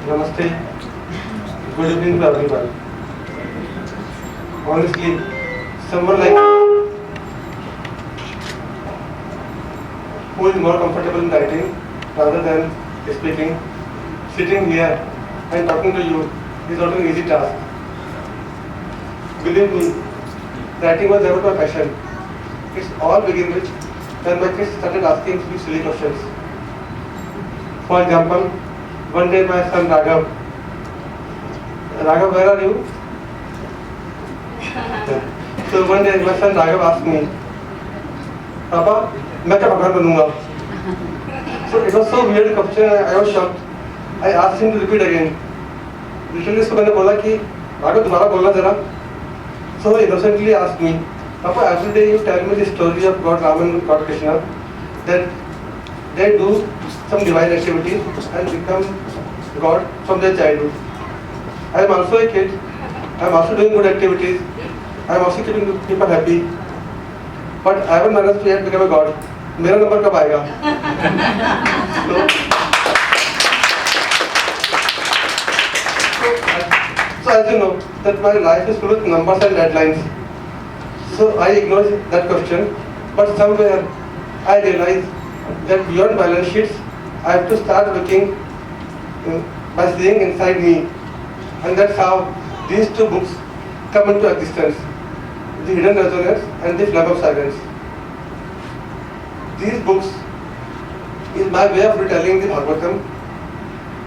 Namaste. Good evening to everyone. Honestly, someone like who is more comfortable in writing rather than speaking, sitting here and talking to you is not an easy task. Believe me, writing was never my passion. It's all began with when my kids started asking me silly questions. For example, one day my son Raghav, where are you? So one day my son Raghav asked me, Papa, मैं क्या भगवान बनूंगा? So it was so weird question. I was shocked. I asked him to repeat again. Literally उसको मैंने बोला कि राघव दोबारा बोलना जरा. So he innocently asked me, Papa, every day you tell me the story of God Ram and God Krishna, that they do some divine activity and become God from their childhood. I am also a kid. I am also doing good activities. I am also keeping people happy. But I haven't managed to yet become a God. मेरा number कब आएगा? So as you know, that my life is full with numbers and deadlines. So I ignored that question. But somewhere I realized that beyond balance sheets, I have to start looking by seeing inside me. And that's how these two books come into existence. The Hidden Resonance and The Flame of Silence. These books is my way of retelling the Bhagavatam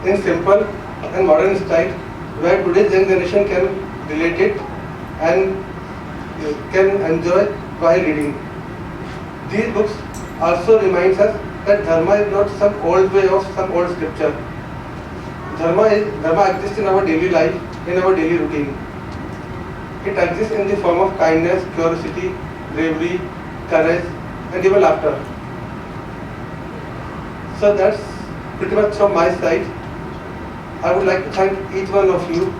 in simple and modern style, where today's young generation can relate it and can enjoy while reading. These books also reminds us that Dharma is not some old way of some old scripture. Dharma exists in our daily life, in our daily routine. It exists in the form of kindness, curiosity, bravery, courage, and even laughter. So that's pretty much from my side. I would like to thank each one of you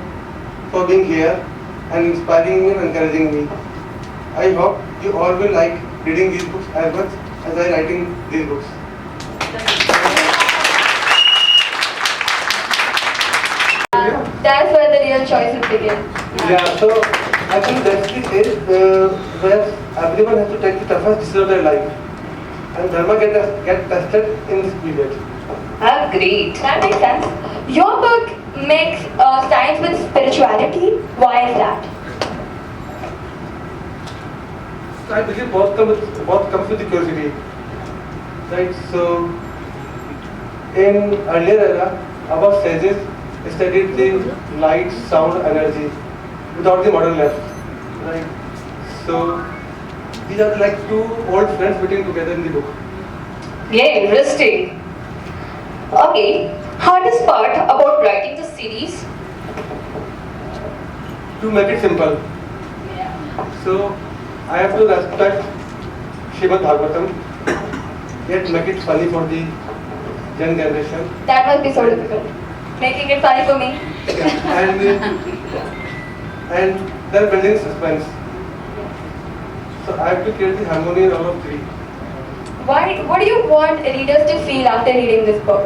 for being here and inspiring me and encouraging me. I hope you all will like reading these books as much as I writing these books. That's where the real choices begin. Yeah, so I think that's the stage where everyone has to take the toughest decision of their life. And Dharma get tested in this period. Great. That makes sense. Your book makes science with spirituality. Why is that? So I believe both comes with the curiosity. Right, so in earlier era, our sages studied the light, sound, energy without the modern labs. Right, so these are like two old friends meeting together in the book. Yeah, interesting. Okay, hardest part about writing the series? To make it simple, so I have to respect Srimad Bhagavatam, yet make it funny for the young generation. That must be so difficult. Making it funny for me. And they're building suspense. So I have to create the harmony in all of three. What do you want readers to feel after reading this book?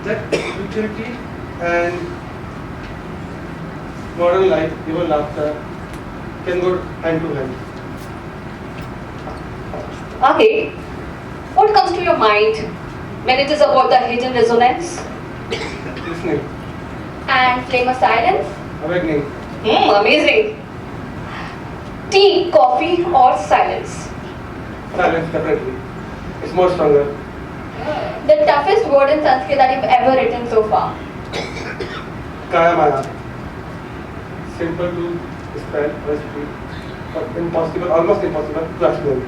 That spirituality and modern life, even laughter, can go hand to hand. Okay, what comes to your mind when it is about the hidden resonance Listening, and flame of silence? awakening, Amazing. Tea, coffee, or silence? silence definitely. It's more stronger. The toughest word in Sanskrit that you've ever written so far? Kaya Maya. Simple to spell or speak, but impossible, almost impossible to explain.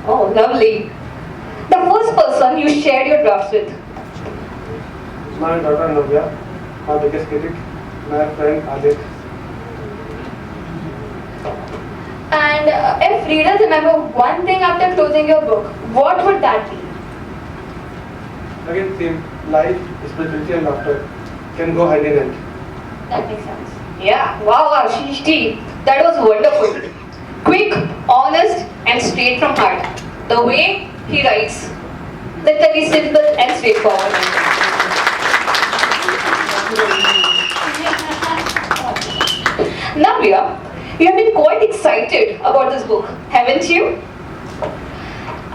Oh, lovely. The first person you shared your drafts with? My daughter Navya, my biggest critic, my friend Adit. And if readers remember one thing after closing your book, what would that be? Again, same life, spirituality, and laughter can go hand in hand. That makes sense. Yeah, wow, Shishti, that was wonderful. Quick, honest, and straight from heart. The way he writes. That's very simple and straightforward. Now, Priya, you have been quite excited about this book, haven't you?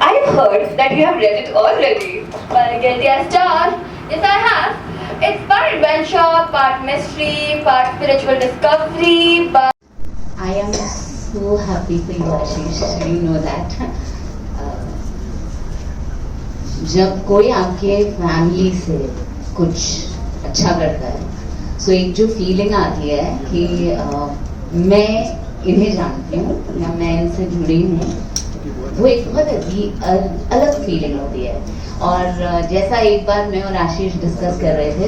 I've heard that you have read it already. Well, guilty as charged. Yes, I have. It's part adventure, part mystery, part spiritual discovery, but I am so happy for you, Ashish. You know that. जब कोई आपके family से कुछ अच्छा करता है, सो एक जो फीलिंग आती है कि मैं इन्हें जानती हूँ या मैं इनसे जुड़ी हूँ, वो एक बहुत अलग फीलिंग होती है. और जैसा एक बार मैं और आशीष डिस्कस कर रहे थे,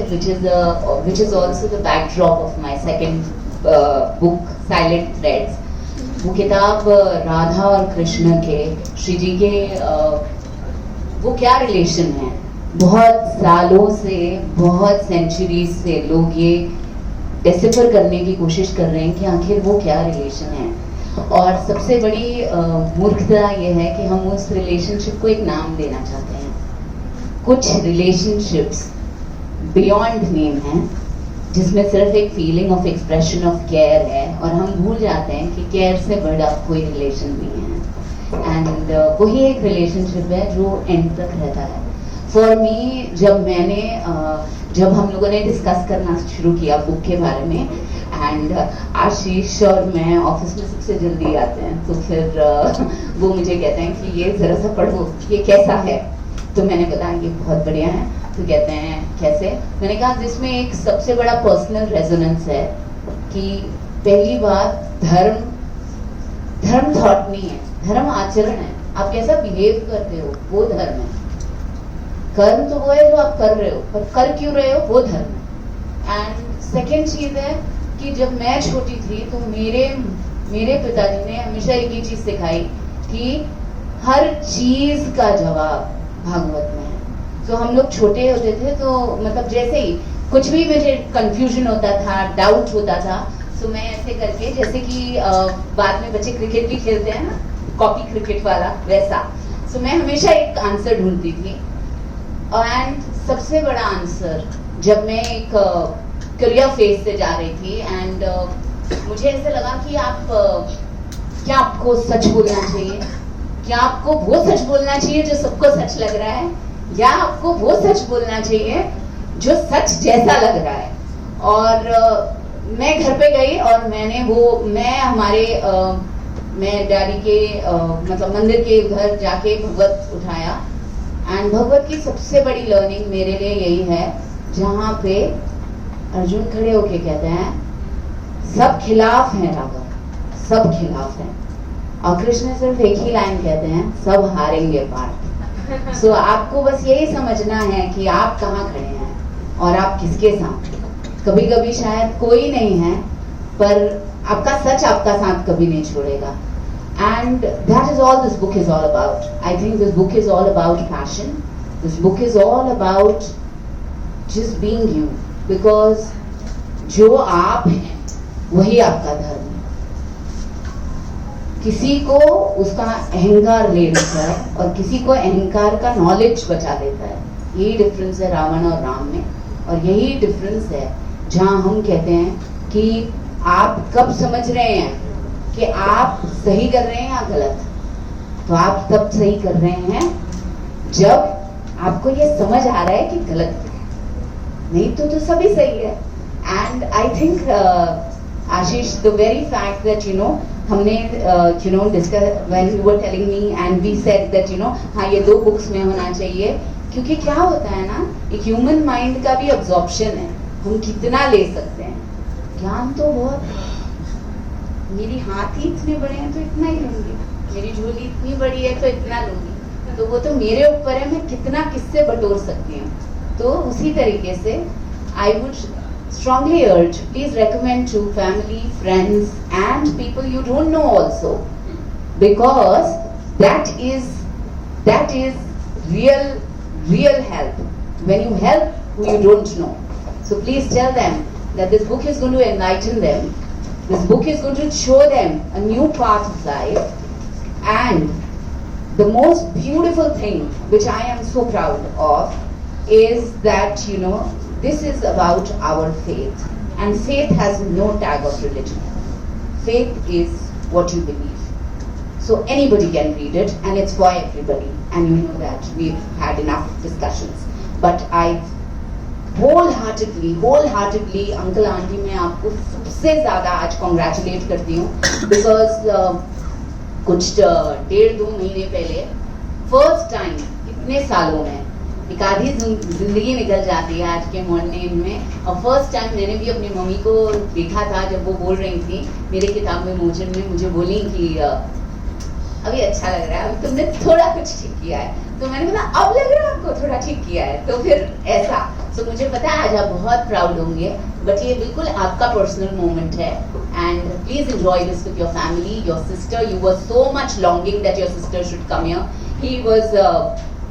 which is also the backdrop of my second book silent threads. वो किताब राधा और कृष्ण के, श्री जी के वो क्या रिलेशन है. बहुत सालों से, बहुत सेंचुरीज से लोग ये डिसिफर करने की कोशिश कर रहे हैं कि आखिर वो क्या रिलेशन है. और सबसे बड़ी मूर्खता ये है कि हम उस रिलेशनशिप को एक नाम देना चाहते हैं. कुछ रिलेशनशिप्स बियॉन्ड नेम हैं, जिसमें सिर्फ एक feeling of expression of care है, और हम भूल जाते हैं कि केयर से बड़ा कोई रिलेशन नहीं है. एंड वही एक रिलेशनशिप है जो एंड तक रहता है. फॉर मी, जब हम लोगों ने डिस्कस करना शुरू किया बुक के बारे में, एंड आशीष और मैं ऑफिस में सबसे जल्दी आते हैं, तो फिर वो मुझे कहते हैं कि ये जरा सा पढ़ो, ये कैसा है. तो मैंने बताया ये बहुत बढ़िया है. तो कहते हैं कैसे. मैंने कहा जिसमें एक सबसे बड़ा पर्सनल रेजोनेंस है कि पहली बात धर्म थॉट नहीं है, धर्म आचरण है. आप कैसा बिहेव करते हो वो धर्म है. कर्म तो वो है जो आप कर रहे हो, पर कर क्यों रहे हो वो धर्म है. एंड सेकेंड चीज है कि जब मैं छोटी थी तो मेरे पिताजी ने हमेशा एक ही चीज सिखाई कि हर चीज का जवाब भागवत में है. तो हम लोग छोटे होते थे तो मतलब जैसे ही कुछ भी मुझे कंफ्यूजन होता था, डाउट होता था, तो मैं ऐसे करके, जैसे कि बाद में बच्चे क्रिकेट भी खेलते हैं ना, कॉपी क्रिकेट वाला वैसा, तो मैं हमेशा एक आंसर ढूंढती थी. एंड सबसे बड़ा आंसर जब मैं एक करियर फेज से जा रही थी, एंड मुझे ऐसे लगा कि क्या आपको सच बोलना चाहिए, क्या आपको वो सच बोलना चाहिए जो सबको सच लग रहा है, या आपको वो सच बोलना चाहिए जो सच जैसा लग रहा है. और मैं घर पे गई और मैं डैडी के मतलब मंदिर के घर जाके भगवत उठाया. एंड भगवत की सबसे बड़ी लर्निंग मेरे लिए यही है, जहाँ पे अर्जुन खड़े होके कहते हैं सब खिलाफ हैं राघव, सब खिलाफ हैं, और कृष्ण सिर्फ एक ही लाइन कहते हैं, सब हारेंगे पार्थ. सो आपको बस यही समझना है कि आप कहाँ खड़े हैं और आप किसके साथ. कभी कभी शायद कोई नहीं है, पर आपका सच आपका साथ कभी नहीं छोड़ेगा. And that is all this book is all about. I think this book is all about passion. This book is all about just being you. Because जो आप हैं वही आपका धर्म है. किसी को उसका अहंकार ले लेता है और किसी को अहंकार का नॉलेज बचा देता है. यही डिफरेंस है रावण और राम में, और यही डिफरेंस है जहाँ हम कहते हैं कि आप कब समझ रहे हैं कि आप सही कर रहे हैं या गलत. तो आप तब सही कर रहे हैं जब आपको ये समझ आ रहा है कि गलत है, नहीं तो सभी सही है. And I think Ashish, the very fact that हमने discuss when you were telling me and we said that हाँ ये 2 बुक्स में होना चाहिए, क्योंकि क्या होता है ना, एक ह्यूमन माइंड का भी अब्जॉर्प्शन है. हम कितना ले सकते हैं. ज्ञान तो बहुत, मेरी हाथ ही इतने बड़े हैं तो इतना ही लूंगी, मेरी झोली इतनी बड़ी है तो इतना लूंगी, तो वो तो मेरे ऊपर है, मैं कितना किससे बटोर सकती हूँ. तो उसी तरीके से I would strongly urge, please recommend to family, friends and people you don't know also, because that is real help when you help who you don't know. So please tell them that this book is going to enlighten them, this book is going to show them a new path of life, and the most beautiful thing which I am so proud of is that, you know, this is about our faith, and faith has no tag of religion. Faith is what you believe. So anybody can read it, and it's for everybody, and you know that we've had enough discussions. But I wholeheartedly uncle auntie मैं आपको सबसे ज़्यादा आज congratulate करती हूँ, because कुछ 1.5-2 महीने पहले फर्स्ट टाइम इतने सालों में एक आधी जिंदगी निकल जाती है आज के मॉर्निंग में, और फर्स्ट टाइम मैंने भी अपनी मम्मी को देखा था जब वो बोल रही थी मेरे किताब में मोचन में, मुझे बोली कि अभी अच्छा लग रहा है, अभी तुमने थोड़ा कुछ ठीक किया है, तो मैंने बोला अब लग रहा है आपको थोड़ा ठीक किया है, तो फिर ऐसा। सो मुझे पता है आज आप बहुत प्राउड होंगे, बट ये बिल्कुल आपका पर्सनल मोमेंट है, and please enjoy this with your family, your sister. You were so much longing that your sister should come here.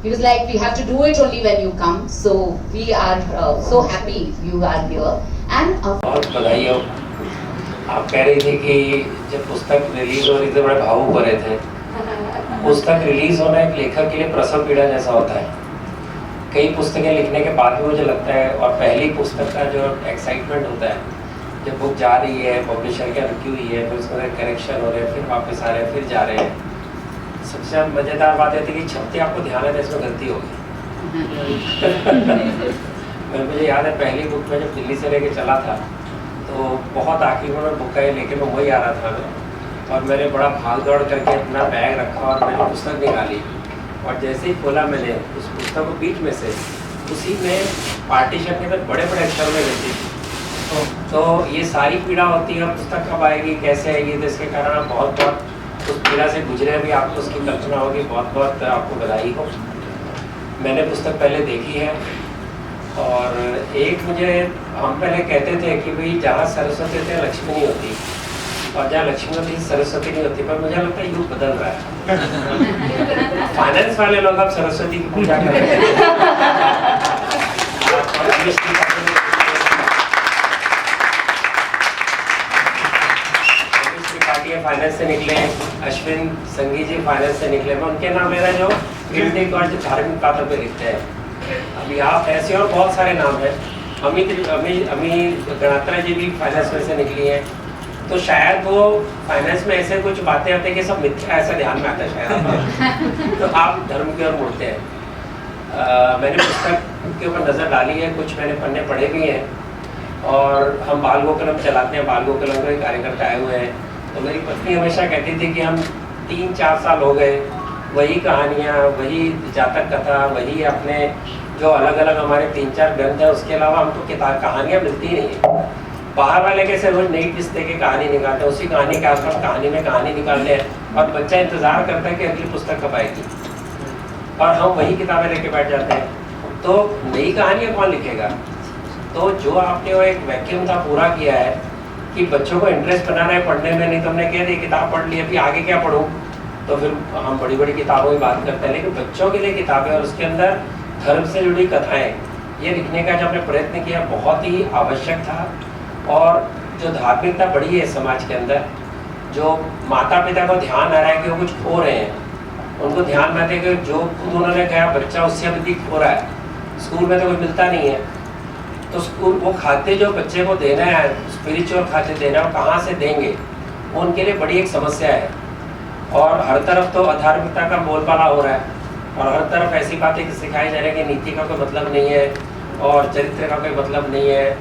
He was like, we have to do it only when you come, so we are so happy you are here. And बहुत बधाई हो। आप कह रही थी कि जब पुस्तक रिलीज हो रही थी बड़े भावुक हो रहे थे। पुस्तक रिलीज होना एक लेखक के लिए प्रसव पीड़ा जैसा होता है। कई पुस्तकें लिखने के बाद भी मुझे लगता है, और पहली पुस्तक का जो एक्साइटमेंट होता है, जब बुक जा रही है, पब्लिशर के रुकी हुई है, फिर उसमें करेक्शन हो रहे हैं, फिर वापस आ रहे हैं, फिर जा रहे हैं, सबसे मज़ेदार बात ये थी कि छपते आपको ध्यान है इसमें गलती होगी। मुझे याद है पहली बुक में जब दिल्ली से लेके चला था, तो बहुत आखिरी में बुक का लेके मैं वही आ रहा था मैं, और मैंने बड़ा भाग दौड़ करके अपना बैग रखा और मैंने पुस्तक निकाली, और जैसे ही खोला मैंने उस पुस्तक को बीच में से, उसी में पार्टीशन के अंदर बड़े बड़े अक्षर में लिखी थी। तो ये सारी पीड़ा होती है, पुस्तक कब आएगी, कैसे आएगी, तो इसके कारण आप बहुत बहुत उस पीड़ा से गुजरे भी, आपको उसकी कल्पना होगी। बहुत बहुत आपको बधाई हो। मैंने पुस्तक पहले देखी है, और एक मुझे, हम पहले कहते थे कि भाई जहाँ सरस्वती होती है लक्ष्मी नहीं होती, और जहाँ लक्ष्मी होती है सरस्वती नहीं होती, पर मुझे लगता है युग बदल रहा है। फाइनेंस वाले लोग अब सरस्वती की पूजा कर रहे हैं। फाइनेंस से निकले, अश्विन संगी जी फाइनेंस से निकले, मैं उनके नाम ले रहा जो गिल्डिंग और जो धार्मिक बातों पे लिखते हैं। अभी आप ऐसे और बहुत सारे नाम हैं, अमी गणात्रा जी भी फाइनेंस में से निकली हैं, तो शायद वो फाइनेंस में ऐसे कुछ बातें आते हैं कि सब मिथ्या, ऐसा ध्यान में आता है शायद। तो आप धर्म की ओर मुड़ते हैं। मैंने पुस्तक के ऊपर नज़र डाली है, कुछ मैंने पन्ने पढ़े भी हैं, और हम बाल गोकुलम चलाते हैं, बाल गोकुलम के कार्यकर्ता आए हुए हैं। तो मेरी पत्नी हमेशा कहती थी कि हम 3-4 साल हो गए, वही कहानियाँ, वही जातक कथा, वही अपने जो अलग अलग हमारे 3-4 ग्रंथ हैं, उसके अलावा हमको किताब कहानियाँ मिलती नहीं है। बाहर वाले कैसे रोज नई किस्त की कहानी निकालते हैं, उसी कहानी के आसपास कहानी में कहानी निकालते हैं, और बच्चा इंतजार करता है कि अगली पुस्तक कब आएगी, और हम वही किताबें लेके बैठ जाते हैं। तो नई कहानियाँ कौन लिखेगा? तो जो आपने वो एक वैक्यूम था पूरा किया है कि बच्चों को इंटरेस्ट बना रहे पढ़ने में, नहीं तो हमने कह दी किताब पढ़ ली, अभी आगे क्या पढ़ूँ, तो फिर हम बड़ी बड़ी किताबों की बात करते हैं। लेकिन बच्चों के लिए किताबें, और उसके अंदर धर्म से जुड़ी कथाएँ, ये लिखने का जो हमने प्रयत्न किया बहुत ही आवश्यक था। और जो धार्मिकता बढ़ी है समाज के अंदर, जो माता पिता को ध्यान आ रहा है कि वो कुछ खो रहे हैं, उनको ध्यान में आते कि जो खुद उन्होंने कहा बच्चा उससे अधिक खो रहा है, स्कूल में तो कुछ मिलता नहीं है, तो स्कूल वो खाते जो बच्चे को देना है, स्पिरिचुअल खाते देना है, कहाँ से देंगे, वो उनके लिए बड़ी एक समस्या है। और हर तरफ तो अधार्मिकता का बोलबाला हो रहा है, और हर तरफ ऐसी बातें सिखाई जा रही है कि नीति का कोई मतलब नहीं है, और चरित्र का कोई मतलब नहीं है,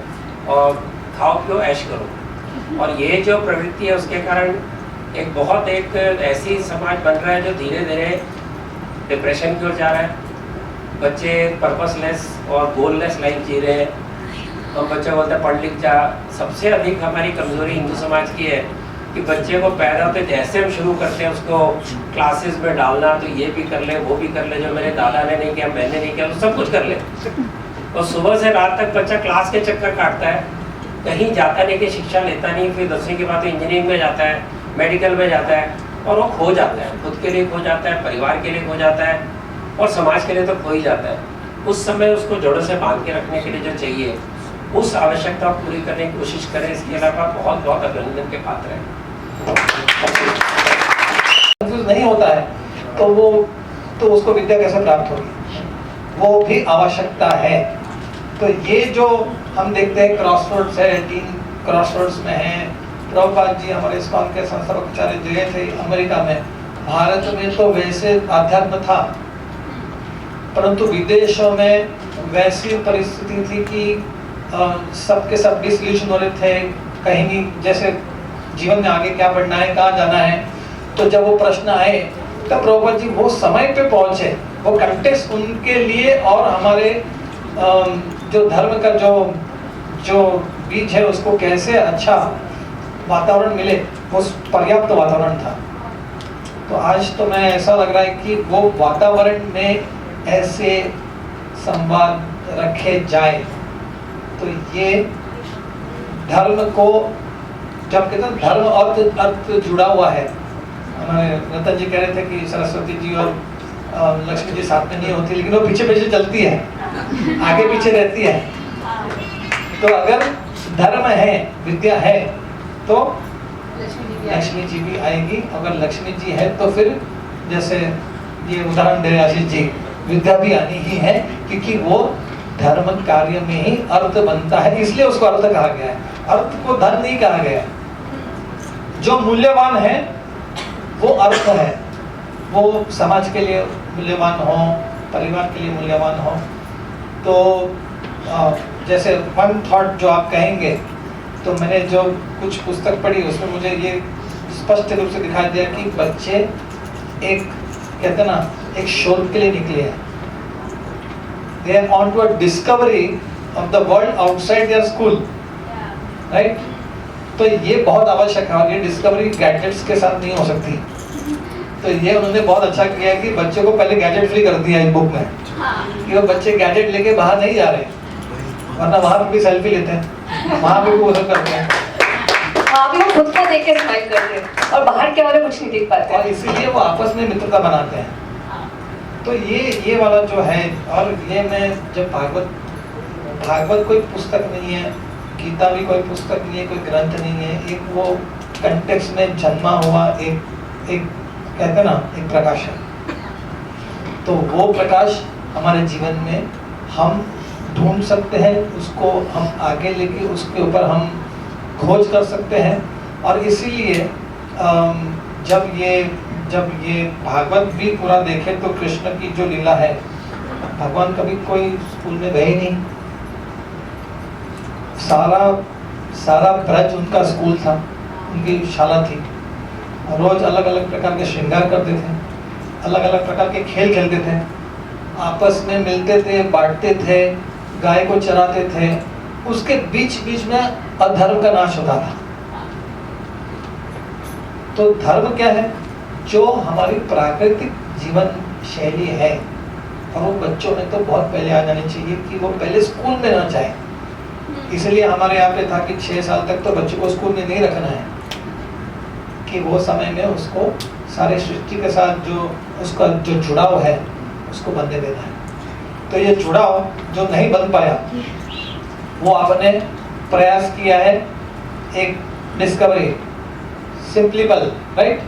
और खाओ पियो ऐश करो। और ये जो प्रवृत्ति है उसके कारण एक बहुत एक ऐसी समाज बन रहा है जो धीरे धीरे डिप्रेशन की ओर जा रहा है। बच्चे पर्पसलेस और गोललेस लाइफ जी रहे हैं। हम बच्चे बोलते हैं पढ़ लिख जा। सबसे अधिक हमारी कमजोरी हिंदू समाज की है कि बच्चे को पैदा होते जैसे हम शुरू करते हैं उसको क्लासेस में डालना, तो ये भी कर ले, वो भी कर ले, जो मेरे दादा ने नहीं किया, मैंने नहीं किया, तो सब कुछ कर ले। और सुबह से रात तक बच्चा क्लास के चक्कर काटता है, कहीं जाता नहीं, कि शिक्षा लेता नहीं, फिर 10वीं के बाद इंजीनियरिंग में जाता है, मेडिकल में जाता है, और वो खो जाता है, खुद के लिए खो जाता है, परिवार के लिए खो जाता है, और समाज के लिए तो खो ही जाता है। उस समय उसको जड़ों से बांध के रखने के लिए जो चाहिए, उस आवश्यकता को पूरी करने की कोशिश करें। इसके अलावा बहुत बहुत अभिनंदन के पात्र हैं। नहीं होता है, तो उसको विद्या कैसे प्राप्त होगी, वो भी आवश्यकता है। तो ये जो हम देखते हैं क्रॉसरोड्स है, 3 क्रॉसरोड्स में है। प्रभुपाद जी हमारे इस्कॉन के संस्थापक आचार्य गए थे अमेरिका में। भारत में तो वैसे अध्यात्म था, परंतु विदेशों में वैसी परिस्थिति थी कि सबके सब डिसल्यूशन हो रहे थे, कहीं नहीं, जैसे जीवन में आगे क्या बढ़ना है, कहाँ जाना है। तो जब वो प्रश्न आए तब प्रभुपाद जी वो समय पे पहुंचे, वो कंटेक्स्ट उनके लिए और हमारे जो धर्म का जो बीज है उसको कैसे अच्छा वातावरण मिले, वो पर्याप्त वातावरण था। तो आज तो मैं ऐसा लग रहा है कि वो वातावरण में ऐसे संवाद रखे जाए तो ये धर्म को, जब कहते हैं धर्म अर्थ जुड़ा हुआ है। हमारे रतन जी कह रहे थे कि सरस्वती जी और लक्ष्मी जी साथ में नहीं होती, लेकिन वो पीछे पीछे चलती है, आगे पीछे रहती है। तो अगर धर्म है, विद्या है, तो लक्ष्मी जी भी आएगी। अगर लक्ष्मी जी है तो फिर जैसे ये उदाहरण दे आशीष जी, विद्या भी आनी ही है, क्योंकि वो धर्म कार्य में ही अर्थ बनता है, इसलिए उसको अर्थ कहा गया है। अर्थ को धन नहीं कहा गया है। जो मूल्यवान है वो अर्थ है, वो समाज के लिए मूल्यवान हो, परिवार के लिए मूल्यवान हो। तो जैसे वन थॉट जो आप कहेंगे, तो मैंने जो कुछ पुस्तक पढ़ी उसमें मुझे ये स्पष्ट रूप से दिखाई दिया कि बच्चे एक, कहते ना, एक शोध के लिए निकले हैं। They are on to a discovery of the world outside their school, right? तो ये बहुत आवश्यक है और ये डिस्कवरी गैजेट्स के साथ नहीं हो सकती। तो ये उन्होंने बहुत अच्छा किया कि बच्चों को पहले गैजेट फ्री कर दिया इस बुक में, कि वो बच्चे गैजेट लेके बाहर नहीं जा रहे, वरना वहाँ पे भी सेल्फी लेते हैं, वहाँ पे भी वो सब करते हैं, वहाँ भी वो खुद को देख के स्माइल करते हैं और बाहर के वाले कुछ नहीं देख पाते और इसीलिए वो आपस में मित्रता बनाते हैं। तो ये वाला जो है, और ये मैं जब भागवत कोई पुस्तक नहीं है, गीता भी कोई पुस्तक नहीं है, कोई ग्रंथ नहीं है, एक वो कंटेक्स्ट में जन्मा हुआ एक कहते ना, एक प्रकाश है। तो वो प्रकाश हमारे जीवन में हम ढूंढ सकते हैं, उसको हम आगे लेके उसके ऊपर हम खोज कर सकते हैं। और इसीलिए जब ये भागवत भी पूरा देखें तो कृष्ण की जो लीला है, भगवान कभी कोई स्कूल में गए नहीं, सारा ब्रज उनका स्कूल था, उनकी शाला थी। रोज अलग अलग प्रकार के श्रृंगार करते थे, अलग अलग प्रकार के खेल खेलते थे, आपस में मिलते थे, बांटते थे, गाय को चराते थे। उसके बीच बीच में अधर्म का नाश होता था। तो धर्म क्या है? जो हमारी प्राकृतिक जीवन शैली है, और वो बच्चों में तो बहुत पहले आ जानी चाहिए कि वो पहले स्कूल में ना जाए। इसलिए हमारे यहाँ पे था कि 6 साल तक तो बच्चों को स्कूल में नहीं रखना है, कि वो समय में उसको सारे सृष्टि के साथ जो उसका जो जुड़ाव है उसको बनने देना है। तो ये जुड़ाव जो नहीं बन पाया, वो आपने प्रयास किया है एक डिस्कवरी सिंपलीपल, राइट?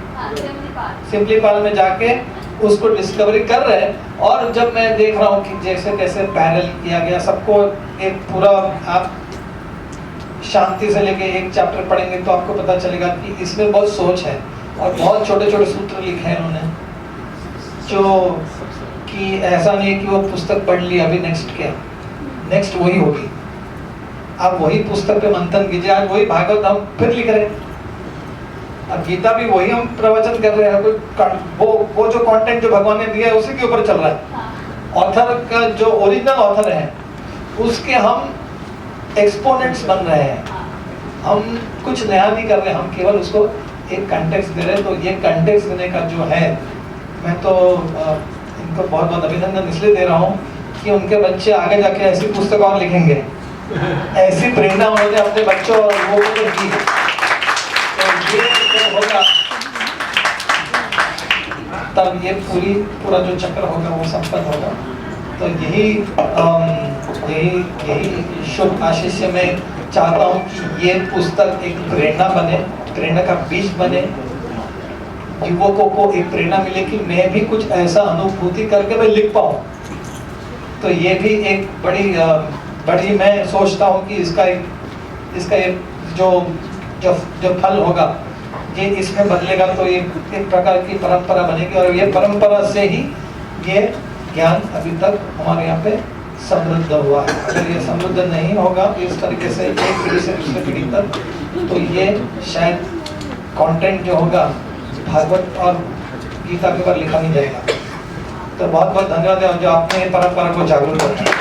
सिंपलीपल में जाके उसको डिस्कवरी कर रहे हैं। और जब मैं देख रहा हूँ कि जैसे कैसे पैरल किया गया, सबको एक पूरा, आप शांति से लेके एक चैप्टर पढ़ेंगे तो आपको पता चलेगा कि इसमें बहुत सोच है और बहुत छोटे छोटे सूत्र लिखे हैं उन्होंने, जो कि ऐसा नहीं है कि वो पुस्तक पढ़ ली अभी नेक्स्ट क्या, नेक्स्ट वही होगी। आप वही पुस्तक पे मंथन कीजिए। आज वही भागवत हम फिर लिख रहे हैं, अब गीता भी वही हम प्रवचन कर रहे हैं। वो जो कंटेंट जो भगवान ने दिया है उसी के ऊपर चल रहा है। ऑथर का जो ओरिजिनल ऑथर है उसके हम एक्सपोनेंट्स बन रहे हैं, हम कुछ नया नहीं कर रहे, हम केवल उसको एक कंटेक्स्ट दे रहे हैं। तो ये कंटेक्स्ट देने का जो है, मैं तो इनको बहुत बहुत अभिनंदन इसलिए दे रहा हूँ कि उनके बच्चे आगे जाके ऐसी पुस्तक और लिखेंगे, ऐसी प्रेरणा उन्होंने अपने बच्चों और लोगों को दी। तो ये जो होगा तब ये पूरा जो चक्र होगा वो संपन्न होगा। तो यही शुभ आशीष से मैं चाहता हूँ कि ये पुस्तक एक प्रेरणा बने, प्रेरणा का बीज बने, युवकों को एक प्रेरणा मिले कि मैं भी कुछ ऐसा अनुभूति करके मैं लिख पाऊँ। तो ये भी एक बड़ी मैं सोचता हूँ कि इसका एक जो फल होगा ये इसमें बदलेगा, तो ये एक प्रकार की परंपरा बनेगी और ये परंपरा से ही ये ज्ञान अभी तक हमारे यहाँ पे समृद्ध हुआ है। अगर ये समृद्ध नहीं होगा इस तरीके से एक पीढ़ी से दूसरी पीढ़ी तक, तो ये शायद कंटेंट जो होगा भागवत और गीता के ऊपर लिखा नहीं जाएगा। तो बहुत बहुत धन्यवाद है जो आपने परंपरा को जागरूक किया।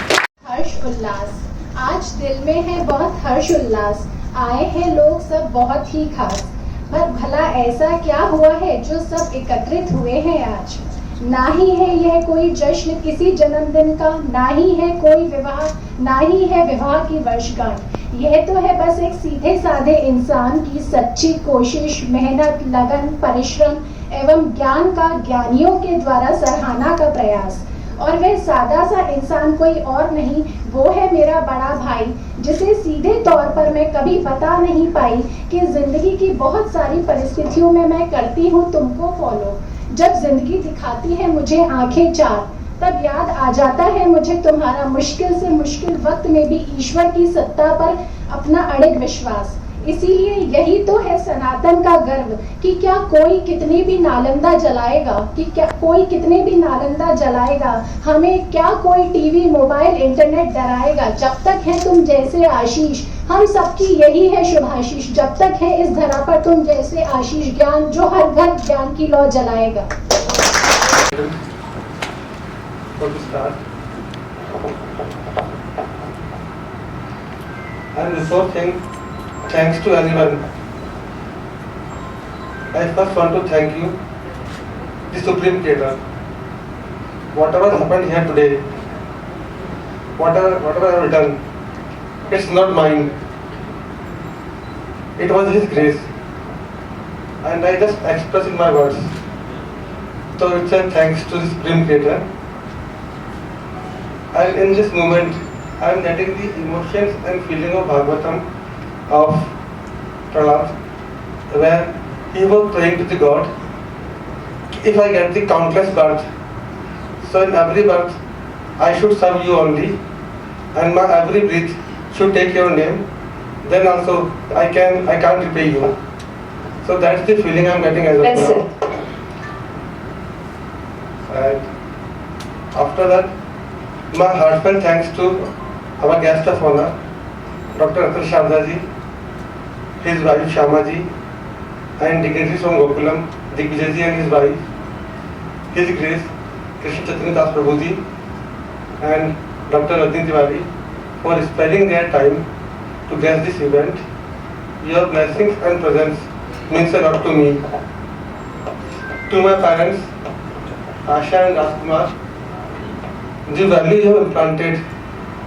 हर्ष उल्लास, आज दिल में है बहुत हर्ष उल्लास, आए हैं लोग सब बहुत ही खास, पर भला ऐसा क्या हुआ है जो सब एकत्रित हुए हैं आज। ना ही है यह कोई जश्न किसी जन्मदिन का, ना ही है कोई विवाह, ना ही है विवाह की वर्षगांठ। यह तो है बस एक सीधे साधे इंसान की सच्ची कोशिश, मेहनत, लगन, परिश्रम एवं ज्ञान का ज्ञानियों के द्वारा सराहना का प्रयास। और वह सादा सा इंसान कोई और नहीं, वो है मेरा बड़ा भाई, जिसे सीधे तौर पर मैं कभी बता नहीं पाई कि जिंदगी की बहुत सारी परिस्थितियों में मैं करती हूँ तुमको फॉलो। जब जिंदगी दिखाती है मुझे आंखें चार, तब याद आ जाता है मुझे तुम्हारा मुश्किल से मुश्किल वक्त में भी ईश्वर की सत्ता पर अपना अड़िग विश्वास। इसीलिए यही तो है सनातन का गर्व कि क्या कोई कितने भी नालंदा जलाएगा, हमें क्या कोई टीवी मोबाइल इंटरनेट डराएगा। जब तक है तुम जैसे आशीष, हम सबकी यही है शुभाशीष, जब तक है इस धरा पर तुम जैसे आशीष, ज्ञान जो हर घर ज्ञान की लौ जलाएगा। And before saying thanks to anyone, I first want to thank you, the Supreme Creator. Whatever happened here today, whatever I have done, it's not mine. It was His grace, and I just express in my words. So it's a thanks to the Supreme Creator. And in this moment, I am getting the emotions and feeling of Bhagavatam of Prahlad, where he was praying to the God, if I get the countless birth, so in every birth I should serve you only, and my every breath should take your name, then also I can't repay you. So that's the feeling I'm getting as of That's now. it. And after that, my heartfelt thanks to our guest of honor, Dr. Atul Sharda ji, his wife Shama ji, and dignitaries from Gokulam, Digvijay ji and his wife, His Grace Krishna Chaitanya Das Prabhu ji, and Dr. Rajni Tiwari for sparing their time to grace this event. Your blessings and presence means a lot to me. To my parents, Asha and Rajkumar, the value you have implanted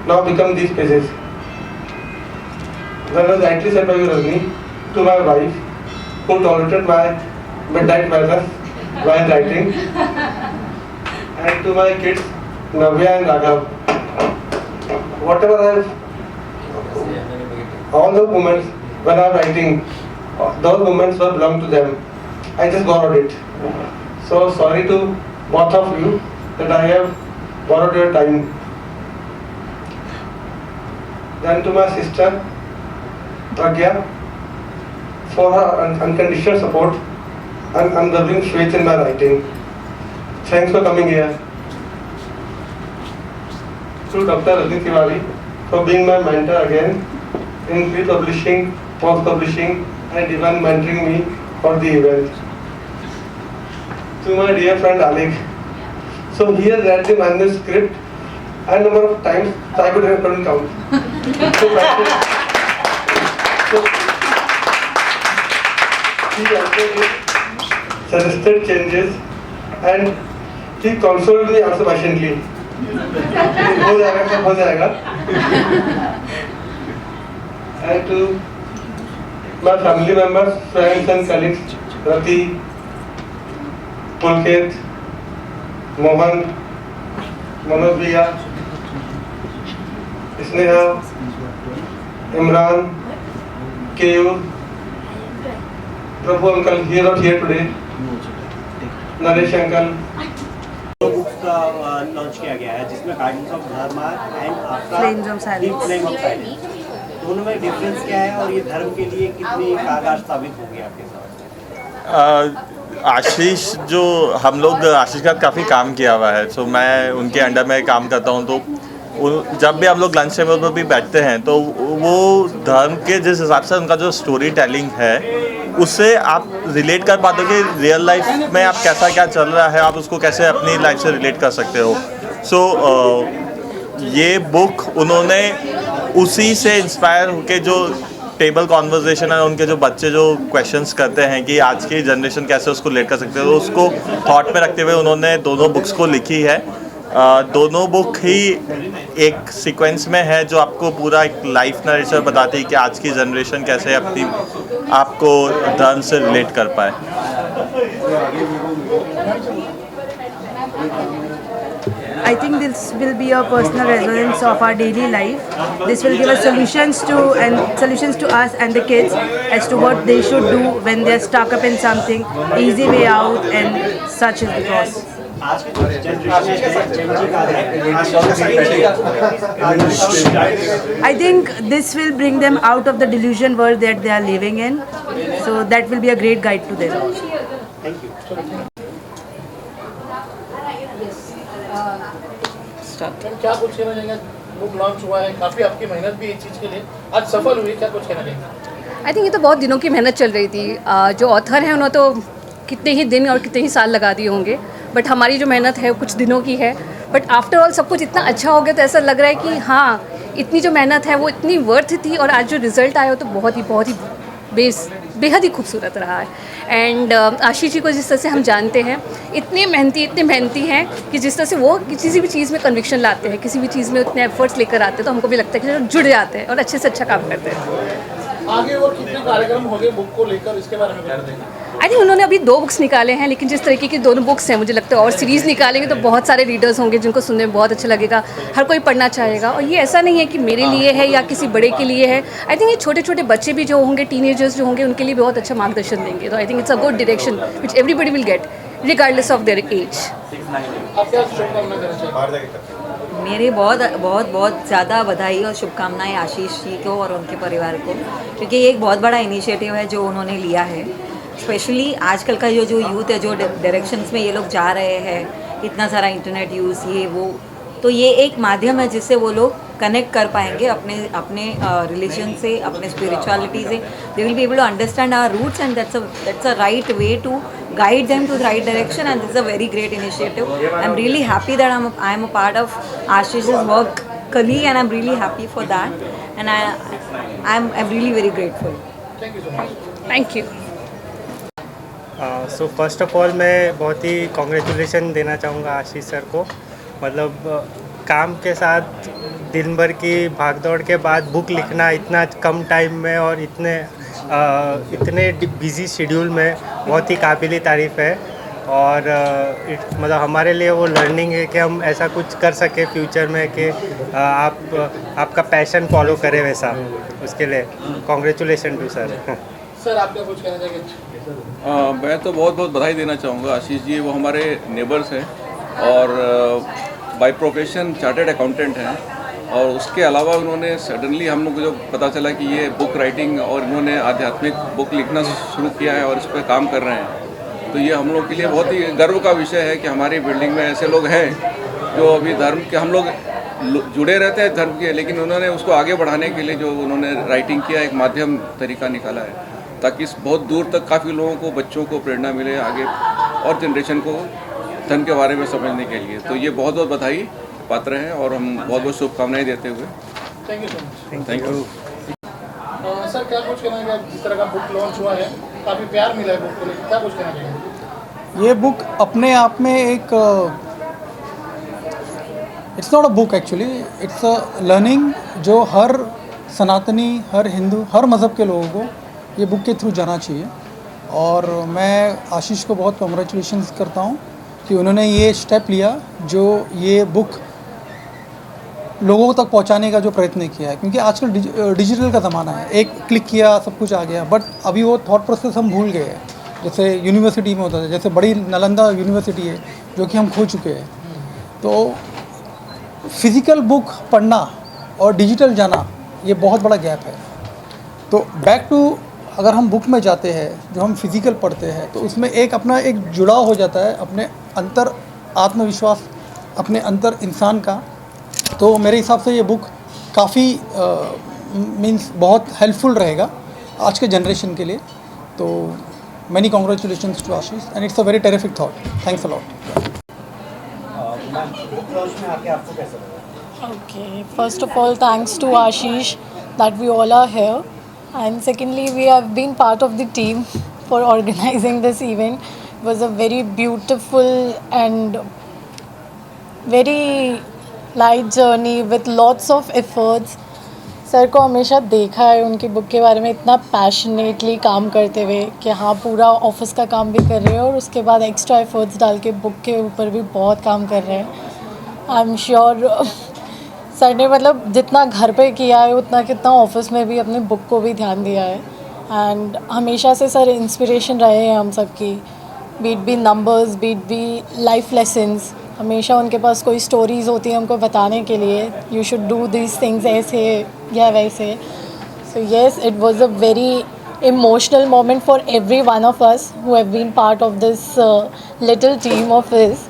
now become these pages. When I was rightly said by you, Rajni, to my wife, who tolerated my midnight madness while writing, and to my kids, Navya and Raghav. Whatever all the moments when I am writing, those moments were belong to them. I just borrowed it. So sorry to both of you that I have borrowed your time. Then to my sister Pragya for her unconditional support and unwavering faith in my writing. Thanks for coming here. To Dr. Rajni Tiwari for being my mentor again in pre-publishing, post-publishing and even mentoring me for the event. To my dear friend Alec. So he has read the manuscript and number of times so I couldn't count. So he also suggested changes and he consoled me also patiently. हो जाएगा सब हो जाएगा. And to my family members, friends and colleagues, Rati, Pulkit, Mohan, Manoj Bhaiya, Sneha, Imran, Keyur, Prabhu uncle here not here today. Naresh uncle. Books का launch किया गया है जिसमें गार्डियंस ऑफ धर्मा एंड आपका flames of silence. Flame of silence, दोनों में difference क्या है और ये धर्म के लिए कितनी कारगर साबित होगी आपके साथ? आशीष जो हम लोग आशीष का काफ़ी काम किया हुआ है, सो मैं उनके अंडर में काम करता हूँ। तो जब भी हम लोग लंच टेबल पर भी बैठते हैं तो वो धर्म के जिस हिसाब से उनका जो स्टोरी टेलिंग है उससे आप रिलेट कर पाते हो कि रियल लाइफ में आप कैसा क्या चल रहा है, आप उसको कैसे अपनी लाइफ से रिलेट कर सकते हो। सो ये बुक उन्होंने उसी से इंस्पायर होकर जो टेबल कॉन्वर्जेशन है, उनके जो बच्चे जो क्वेश्चंस करते हैं कि आज की जनरेशन कैसे उसको रिलेट कर सकते हो, तो उसको थॉट में रखते हुए उन्होंने दोनों बुक्स को लिखी है। दोनों बुक ही एक सीक्वेंस में है जो आपको पूरा एक लाइफ नरेशन बताती है कि आज की जनरेशन कैसे अपनी आपको धर्म से रिलेट कर पाए। I think this will be a personal resonance of our daily life. This will give us solutions to us and the kids as to what they should do when they are stuck up in something, easy way out, and such is the process. आज की generation I think this will bring them out of the delusion world that they are living in. So that will be a great guide to them. Thank you. क्या कुछ कहना चाहेंगे? Book launch हुआ है, काफ़ी आपकी मेहनत भी इस चीज़ के लिए आज सफल हुई, क्या कुछ कहना चाहेंगे? आई थिंक ये तो बहुत दिनों की मेहनत चल रही थी। जो ऑथर हैं उन्होंने तो कितने ही दिन और कितने ही साल लगा दिए होंगे, बट हमारी जो मेहनत है वो कुछ दिनों की है। बट आफ्टर ऑल सब कुछ इतना अच्छा हो गया तो ऐसा लग रहा है कि हाँ, इतनी जो मेहनत है वो इतनी वर्थ थी, और आज जो रिज़ल्ट आया हो तो बहुत ही बेहद ही खूबसूरत रहा है। एंड आशीष जी को जिस तरह से हम जानते हैं, इतने मेहनती हैं कि जिस तरह से वो किसी भी चीज़ में कन्विक्शन लाते हैं, किसी भी चीज़ में उतने एफर्ट्स लेकर आते हैं, तो हमको भी लगता है कि जुड़ जाते हैं और अच्छे से अच्छा काम करते हैं। आगे और कितने कार्यक्रम होंगे बुक को लेकर, इसके बारे में बता देंगे? आई थिंक उन्होंने अभी 2 बुक्स निकाले हैं, लेकिन जिस तरीके की दोनों बुक्स हैं मुझे लगता है और सीरीज़ निकालेंगे तो बहुत सारे रीडर्स होंगे जिनको सुनने में बहुत अच्छा लगेगा, हर कोई पढ़ना चाहेगा। और ये ऐसा नहीं है कि मेरे लिए है या किसी बड़े के लिए है। आई थिंक ये छोटे छोटे बच्चे भी जो होंगे, टीनेजर्स जो होंगे, उनके लिए बहुत अच्छा मार्गदर्शन देंगे। तो I think it's a good direction which everybody will get regardless of their age. आप क्या शुभकामनाएं देना चाहिए? मेरे बहुत ज़्यादा बधाई और शुभकामनाएं आशीष जी को और उनके परिवार को, क्योंकि ये एक बहुत बड़ा इनिशिएटिव है जो उन्होंने लिया है। स्पेशली आजकल का जो यूथ है, जो डायरेक्शंस में ये लोग जा रहे हैं, इतना सारा इंटरनेट यूज़, ये वो, तो ये एक माध्यम है जिससे वो लोग कनेक्ट कर पाएंगे अपने रिलीजन से, अपने स्पिरिचुअलिटी से। They will be able to understand our roots and that's a right way to guide them to the right direction, and this is a very great initiative. I'm really happy that I'm a part of Ashish's work colleague, and I'm really happy for that, and I'm really very grateful. Thank you so much. Thank you. So first of all मैं बहुत ही congratulation देना चाहूँगा आशीष sir को। मतलब काम के साथ दिन भर की भागदौड़ के बाद बुक लिखना इतना कम टाइम में और इतने बिजी शेड्यूल में बहुत ही काबिल तारीफ़ है। और मतलब हमारे लिए वो लर्निंग है कि हम ऐसा कुछ कर सके फ्यूचर में कि आपका पैशन फॉलो करें वैसा, उसके लिए कॉन्ग्रेचुलेशन टू सर। सर आप क्या कुछ कहना चाहेंगे? मैं तो बहुत बधाई देना चाहूँगा आशीष जी। वो हमारे नेबर्स हैं और बाय प्रोफेशन चार्टर्ड अकाउंटेंट हैं, और उसके अलावा उन्होंने सडनली हम लोग को जो पता चला कि ये बुक राइटिंग और इन्होंने आध्यात्मिक बुक लिखना शुरू किया है और इस पर काम कर रहे हैं, तो ये हम लोग के लिए बहुत ही गर्व का विषय है कि हमारी बिल्डिंग में ऐसे लोग हैं जो अभी धर्म के, हम लोग जुड़े रहते हैं धर्म के, लेकिन उन्होंने उसको आगे बढ़ाने के लिए जो उन्होंने राइटिंग किया, एक माध्यम तरीका निकाला है ताकि बहुत दूर तक काफ़ी लोगों को, बच्चों को प्रेरणा मिले आगे और जनरेशन को धर्म के बारे में समझने के लिए। तो ये बहुत बधाई पात्र हैं और हम बहुत शुभकामनाएं देते हुए thank you so much. Thank you. Sir क्या कुछ कहना है? जिस तरह का बुक लॉन्च हुआ है, काफ़ी प्यार मिला है बुक को लेकर, क्या कुछ कहना चाहिए? ये बुक अपने आप में एक it's not a book actually, it's a learning जो हर सनातनी, हर हिंदू, हर मज़हब के लोगों को ये बुक के थ्रू जाना चाहिए। और मैं आशीष को बहुत कॉन्ग्रेचुलेशंस करता हूँ कि उन्होंने ये स्टेप लिया, जो ये बुक लोगों तक पहुंचाने का जो प्रयत्न किया है। क्योंकि आजकल डिजिटल का ज़माना है, एक क्लिक किया सब कुछ आ गया, बट अभी वो थॉट प्रोसेस हम भूल गए हैं। जैसे यूनिवर्सिटी में होता था, जैसे बड़ी नालंदा यूनिवर्सिटी है जो कि हम खो चुके हैं। तो फिज़िकल बुक पढ़ना और डिजिटल जाना ये बहुत बड़ा गैप है। तो बैक टू, अगर हम बुक में जाते हैं, जो हम फिज़िकल पढ़ते हैं, तो उसमें एक अपना एक जुड़ाव हो जाता है अपने अंतर आत्मविश्वास, अपने अंतर इंसान का। तो मेरे हिसाब से ये बुक काफ़ी मीन्स बहुत हेल्पफुल रहेगा आज के जनरेशन के लिए। तो many congratulations to Ashish and it's a very terrific thought. Thanks a lot. Okay, first of all, thanks to Ashish that we all are here, and secondly, we have been part of the team for organizing this event. It was a very beautiful and very light journey with lots of efforts. Sir को हमेशा देखा है उनकी book के बारे में इतना passionately काम करते हुए कि हाँ पूरा ऑफिस का काम भी कर रहे हैं और उसके बाद एक्स्ट्रा एफर्ट्स डाल के बुक के ऊपर भी बहुत काम कर रहे हैं। आई एम श्योर सर ने मतलब जितना घर पे किया है उतना कितना ऑफिस में भी अपने बुक को भी ध्यान दिया है। एंड हमेशा से सर इंस्पिरेशन रहे हैं हम सबकी, beat be numbers, beat be life lessons. हमेशा उनके पास कोई स्टोरीज़ होती हैं हमको बताने के लिए, you should do this things ऐसे या वैसे। So yes, it was a very emotional moment for every one of us who have been part of this little team of his,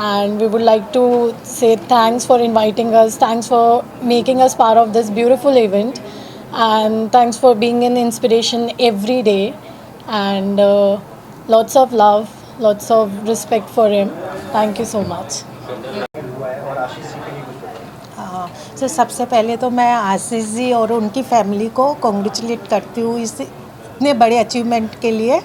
and we would like to say thanks for inviting us, thanks for making us part of this beautiful event, and thanks for being an inspiration every day, and lots of love, lots of respect for him. Thank you so much. तो सबसे पहले तो मैं आशीष जी और उनकी family को congratulate करती हूँ इस इतने बड़े अचीवमेंट के लिए।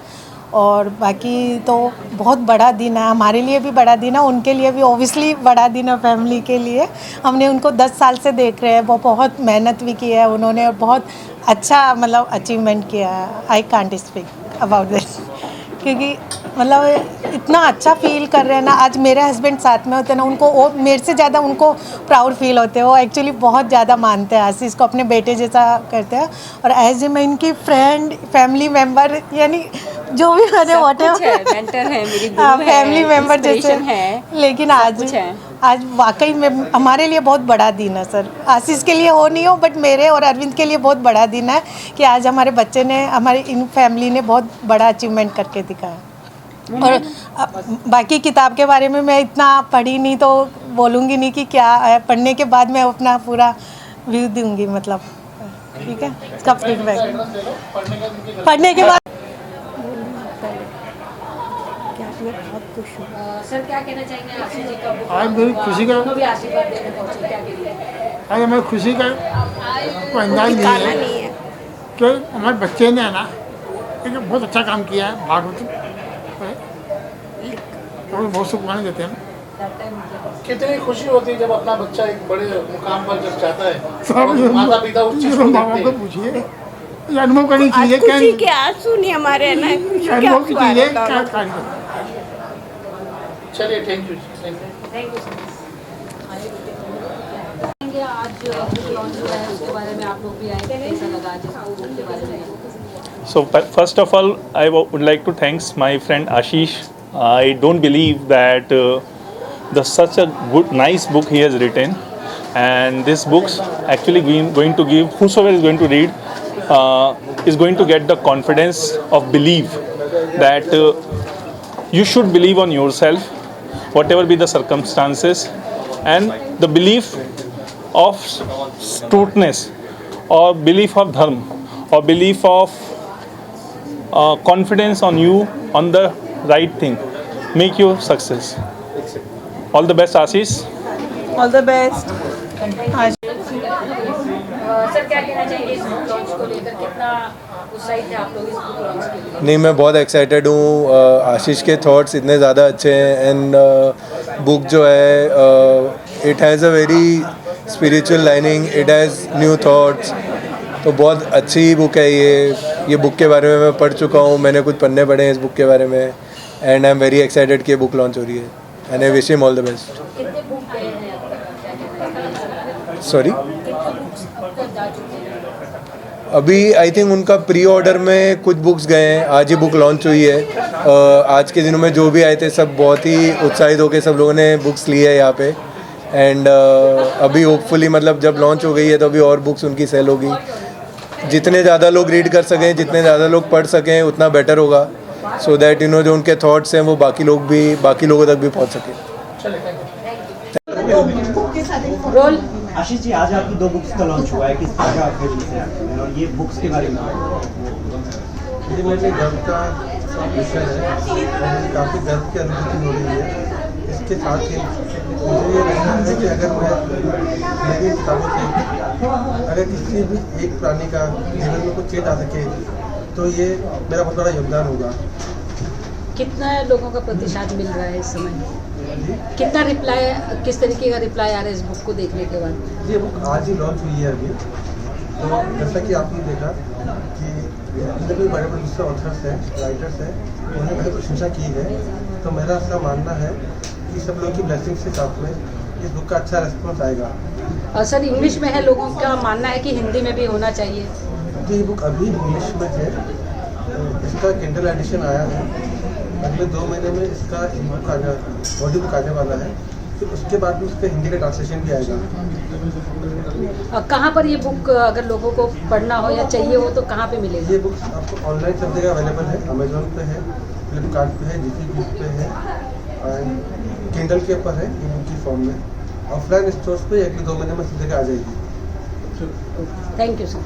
और बाकी तो बहुत बड़ा दिन है, हमारे लिए भी बड़ा दिन है, उनके लिए भी ओबियसली बड़ा दिन है, फैमिली के लिए। हमने उनको 10 साल से देख रहे हैं, वो बहुत मेहनत भी की है उन्होंने और बहुत अच्छा मतलब अचीवमेंट किया है। I can't speak about this क्योंकि मतलब इतना अच्छा फील कर रहे हैं ना। आज मेरे हस्बैंड साथ में होते हैं ना, उनको वो मेरे से ज़्यादा उनको प्राउड फील होते हैं। वो एक्चुअली बहुत ज़्यादा मानते हैं आशीष को, अपने बेटे जैसा करते हैं। और एज ए मैं इनकी फ्रेंड, फैमिली मेम्बर, यानी जो भी मैंने मेंटर है, मेरी फैमिली मेम्बर जैसे है। लेकिन आज वाकई में हमारे लिए बहुत बड़ा दिन है सर। आशीष के लिए हो नहीं हो, बट मेरे और अरविंद के लिए बहुत बड़ा दिन है कि आज हमारे बच्चे ने, हमारी इन फैमिली ने बहुत बड़ा अचीवमेंट करके दिखाया। और बाकी किताब के बारे में मैं इतना पढ़ी नहीं तो बोलूँगी नहीं कि क्या है, पढ़ने के बाद मैं अपना पूरा व्यू दूँगी, मतलब ठीक है इसका फीडबैक पढ़ने के बाद। बहुत खुश हूँ सर, क्या कहना चाहेंगे आशीष जी का बुक आज मेरी खुशी का भी आशीर्वाद देने पहुंचे, क्या कहेंगे? आज हमारी खुशी का कोई अंदाज नहीं है कि हमारे बच्चे ने है ना एक बहुत अच्छा काम किया है भागवत, और बहुत सुख माने देते हैं। कितनी खुशी होती है जब अपना बच्चा एक बड़े मुकाम पर जब जाता है, सब माता पिता उस चीज को मामा को पूछिए, ये अनुभव करनी चाहिए। खुशी के आंसू नहीं हमारे ना, अनुभव की चाहिए क्या कार्य। चलिए, थैंक यू। आज बुक लॉन्च हुआ है, उसके बारे में आप लोग भी आए, कैसा लगा आज बुक के बारे में? So first of all, I would like to thanks my friend Ashish. I don't believe that such a good, nice book he has written, and this book's actually going to give whosoever is going to read is going to get the confidence of belief that you should believe on yourself, whatever be the circumstances, and the belief of truthfulness or belief of dharma or belief of confidence on you, on the right thing, make you success. All the best, Ashish. All the best. Sir क्या कहना चाहेंगे इस book launch को लेकर, कितना उत्साहित है आप लोग इस बुक लॉन्च के लिए? नहीं, मैं बहुत एक्साइटेड हूँ। आशीष के थॉट्स इतने ज़्यादा अच्छे हैं एंड बुक जो है it has a very spiritual lining, it has new thoughts. तो बहुत अच्छी बुक है ये बुक के बारे में मैं पढ़ चुका हूँ, मैंने कुछ पन्ने पढ़े हैं इस बुक के बारे में and I am very excited कि ये बुक लॉन्च हो रही है and I wish him all the best. कितने बुक गए हैं? सॉरी, अभी आई थिंक उनका प्री ऑर्डर में कुछ बुक्स गए हैं, आज ही बुक लॉन्च हुई है। आज के दिनों में जो भी आए थे सब बहुत ही उत्साहित होकर सब लोगों ने बुक्स ली है यहाँ पे। एंड अभी होपफुली मतलब जब लॉन्च हो गई है तो अभी और बुक्स उनकी सेल होगी। जितने ज़्यादा लोग रीड कर सकें, जितने ज़्यादा लोग पढ़ सकें उतना बेटर होगा, सो दैट जो उनके थॉट्स हैं वो बाकी लोगों तक भी पहुँच सके। रोल आशीष जी, आज आपकी 2 बुक्स का लॉन्च हुआ है, किस तरह का फीलिंग्स है आपके और ये बुक्स के बारे में? ये मेरे गर्व का विषय है और काफ़ी गर्व की अनुभूति हो रही है। इसके साथ ही मुझे ये लगता है कि अगर मैं मेरी किताबों से अगर किसी भी एक प्राणी का जीवन में कुछ चेंज आ सके तो ये मेरा बहुत बड़ा योगदान होगा। कितना लोगों का प्रतिशत मिल रहा है इस समय? कितना रिप्लाई, किस तरीके का रिप्लाई आ रहा है इस बुक को देखने के बाद? ये बुक आज ही लॉन्च हुई है अभी, तो जैसा कि आपने देखा कि जितने भी बड़े बड़े दूसरे ऑथर्स हैं, राइटर्स हैं, उन्होंने मेरी प्रशंसा की है। तो मेरा ऐसा मानना है कि सब लोगों की ब्लेसिंग्स के साथ में इस बुक का अच्छा रेस्पॉन्स आएगा। सर इंग्लिश में है, लोगों का मानना है कि हिंदी में भी होना चाहिए। ये बुक अभी इंग्लिश में है, इसका किंडल एडिशन आया है। अगले 2 महीने में इसका ऑडियो बुक आने वाला है, फिर उसके बाद भी उसका हिंदी का ट्रांसलेशन भी आएगा। कहाँ पर ये बुक अगर लोगों को पढ़ना हो या चाहिए हो तो कहाँ पे मिलेगी? ये बुक आपको ऑनलाइन सब जगह अवेलेबल है, अमेजोन पे है, फ्लिपकार्ट पे है, जीसी बुक पे है, एंड किंडल के ऊपर है ई बुक की फॉर्म में। ऑफलाइन स्टोर्स पे अगले 2 महीने में सब जगह आ जाएगी। Thank you sir.